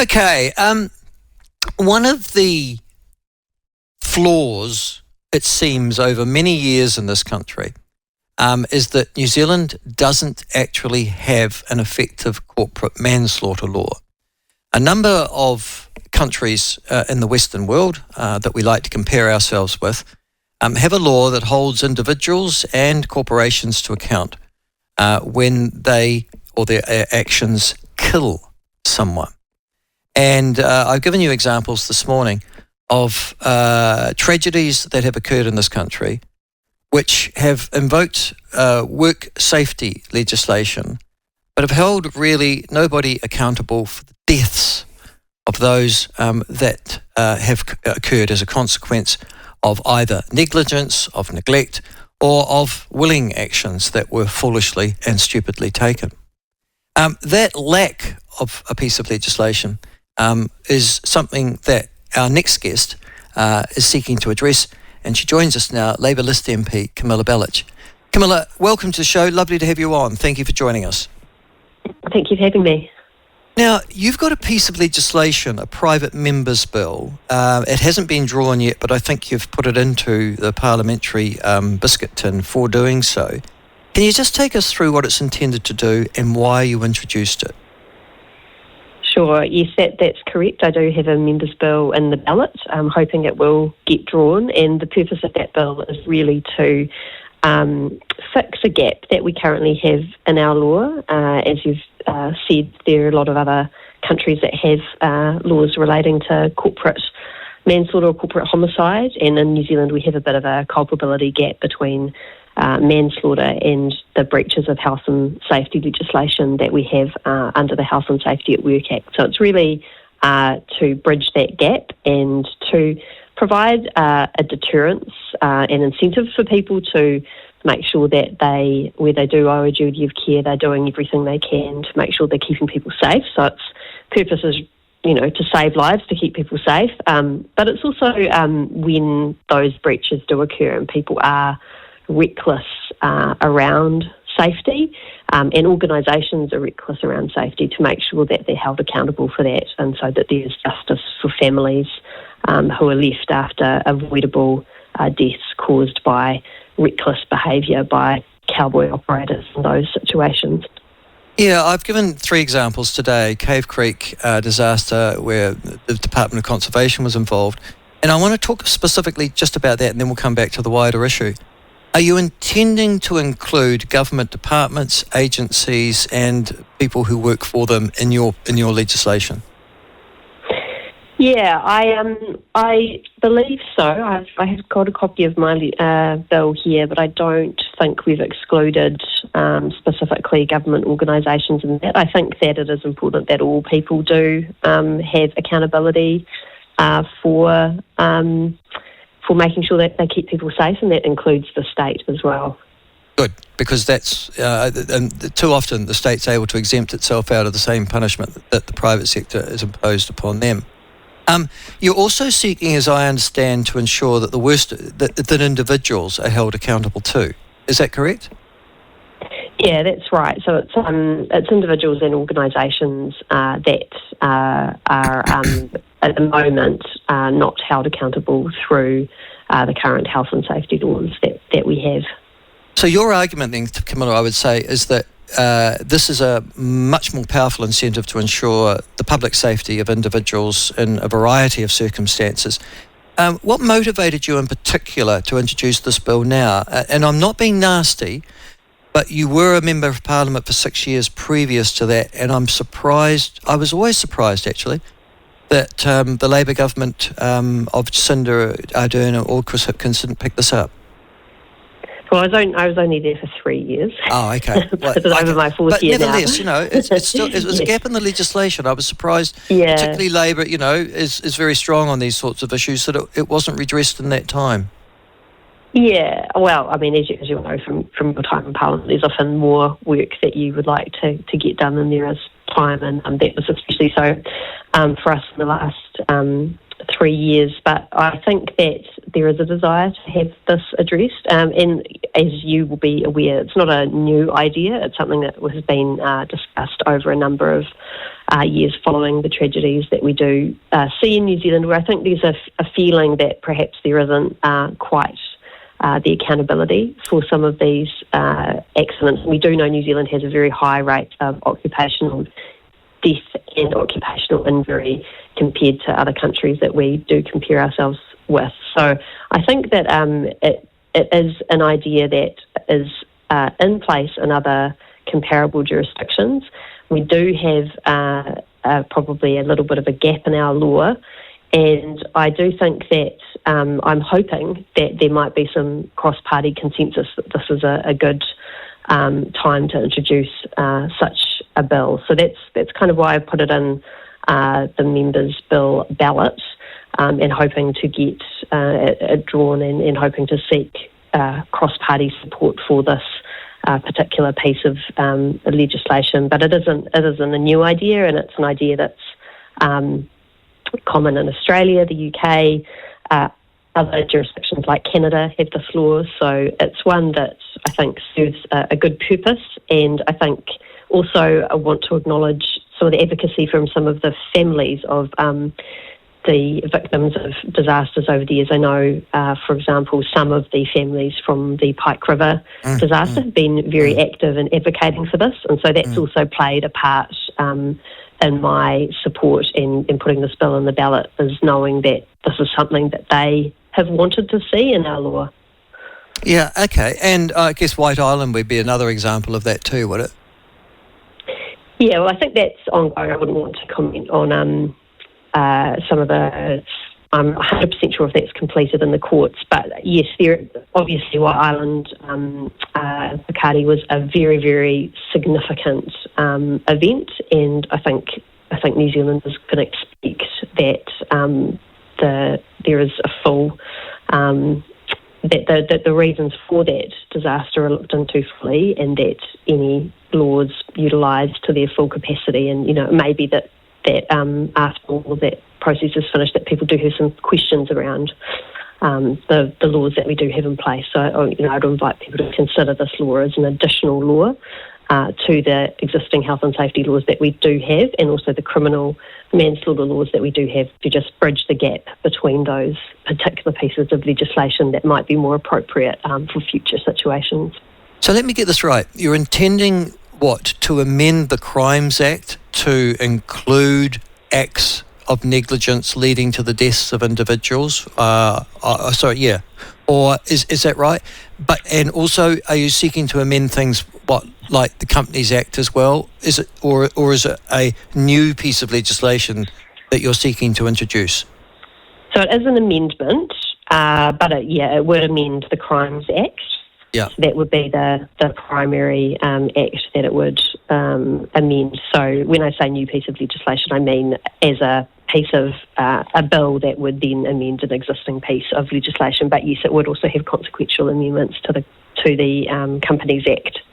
Okay, one of the flaws, it seems, over many years in this country is that New Zealand doesn't actually have an effective corporate manslaughter law. A number of countries in the Western world that we like to compare ourselves with have a law that holds individuals and corporations to account when they or their actions kill someone. And I've given you examples this morning of tragedies that have occurred in this country which have invoked work safety legislation but have held really nobody accountable for the deaths of those that have occurred as a consequence of either negligence, of neglect, or of willing actions that were foolishly and stupidly taken. That lack of a piece of legislation is something that our next guest is seeking to address, and she joins us now, Labour List MP Camilla Belich. Camilla, welcome to the show. Lovely to have you on. Thank you for joining us. Thank you for having me. Now, you've got a piece of legislation, a private member's bill. It hasn't been drawn yet, but I think you've put it into the parliamentary biscuit tin for doing so. Can you just take us through what it's intended to do and why you introduced it? Sure, yes, that's correct. I do have a member's bill in the ballot. I'm hoping it will get drawn, and the purpose of that bill is really to fix a gap that we currently have in our law. As you've said, there are a lot of other countries that have laws relating to corporate manslaughter or corporate homicide, and in New Zealand we have a bit of a culpability gap between manslaughter and the breaches of health and safety legislation that we have under the Health and Safety at Work Act. So it's really to bridge that gap and to provide a deterrence and incentive for people to make sure that they, where they do owe a duty of care, they're doing everything they can to make sure they're keeping people safe. So its purpose is, to save lives, to keep people safe. But it's also when those breaches do occur and people are reckless around safety, and organisations are reckless around safety, to make sure that they're held accountable for that, and so that there's justice for families who are left after avoidable deaths caused by reckless behaviour by cowboy operators in those situations. Yeah, I've given 3 examples today. Cave Creek disaster where the Department of Conservation was involved. And I want to talk specifically just about that, and then we'll come back to the wider issue. Are you intending to include government departments, agencies, and people who work for them in your legislation? Yeah, I believe so. I have got a copy of my bill here, but I don't think we've excluded specifically government organisations in that. I think that it is important that all people do have accountability for making sure that they keep people safe, and that includes the state as well. Good, because that's and too often the state's able to exempt itself out of the same punishment that the private sector is imposed upon them. You're also seeking, as I understand, to ensure that that individuals are held accountable too. Is that correct? Yeah, that's right. So it's individuals and organisations that are at the moment not held accountable through the current health and safety laws that we have. So your argument then, Camilla, I would say, is that this is a much more powerful incentive to ensure the public safety of individuals in a variety of circumstances. What motivated you in particular to introduce this bill now? And I'm not being nasty, but you were a Member of Parliament for 6 years previous to that, and I'm surprised, I was always surprised actually, that the Labour government of Jacinda Ardern or Chris Hipkins didn't pick this up. Well, I was only there for 3 years. Oh, okay. Well, it's over my 4th year now. But nevertheless, it was a gap in the legislation. I was surprised, particularly Labour, is very strong on these sorts of issues, that it wasn't redressed in that time. Yeah, well, I mean, as you know from your time in Parliament, there's often more work that you would like to get done than there is time, and that was especially so for us in the last 3 years, but I think that there is a desire to have this addressed. And as you will be aware, it's not a new idea. It's something that has been discussed over a number of years following the tragedies that we do see in New Zealand, where I think there's a feeling that perhaps there isn't quite the accountability for some of these accidents. We do know New Zealand has a very high rate of occupational death and occupational injury compared to other countries that we do compare ourselves with. So I think that it is an idea that is in place in other comparable jurisdictions. We do have probably a little bit of a gap in our law, and I do think that I'm hoping that there might be some cross-party consensus that this is a good time to introduce such a bill. So that's kind of why I put it in the members' bill ballot, and hoping to get it drawn and hoping to seek cross-party support for this particular piece of legislation. But it isn't a new idea, and it's an idea that's common in Australia, the UK, other jurisdictions like Canada have this law. So it's one that I think serves a good purpose, and I think also I want to acknowledge some of the advocacy from some of the families of the victims of disasters over the years. I know, for example, some of the families from the Pike River disaster have been very active in advocating for this, and so that's also played a part in my support in putting this bill in the ballot, is knowing that this is something that they have wanted to see in our law. Yeah, okay. And I guess White Island would be another example of that too, would it? Yeah, well, I think that's ongoing. I wouldn't want to comment on some of the... I'm 100% sure if that's completed in the courts, but yes, obviously White Island Bacardi was a very, very significant event, and I think New Zealanders can expect that there is a full that the reasons for that disaster are looked into fully, and that any laws utilised to their full capacity. And it may be that after all of that process is finished, that people do have some questions around the laws that we do have in place. So I'd invite people to consider this law as an additional law to the existing health and safety laws that we do have, and also the criminal manslaughter laws that we do have, to just bridge the gap between those particular pieces of legislation that might be more appropriate for future situations. So let me get this right. You're intending to amend the Crimes Act to include acts of negligence leading to the deaths of individuals? Or is that right? And also, are you seeking to amend things like the Companies Act as well? Is it or is it a new piece of legislation that you're seeking to introduce? So it is an amendment, but it would amend the Crimes Act. Yeah, so that would be the primary act that it would amend. So when I say new piece of legislation, I mean as a piece of a bill that would then amend an existing piece of legislation. But yes, it would also have consequential amendments to the Companies Act.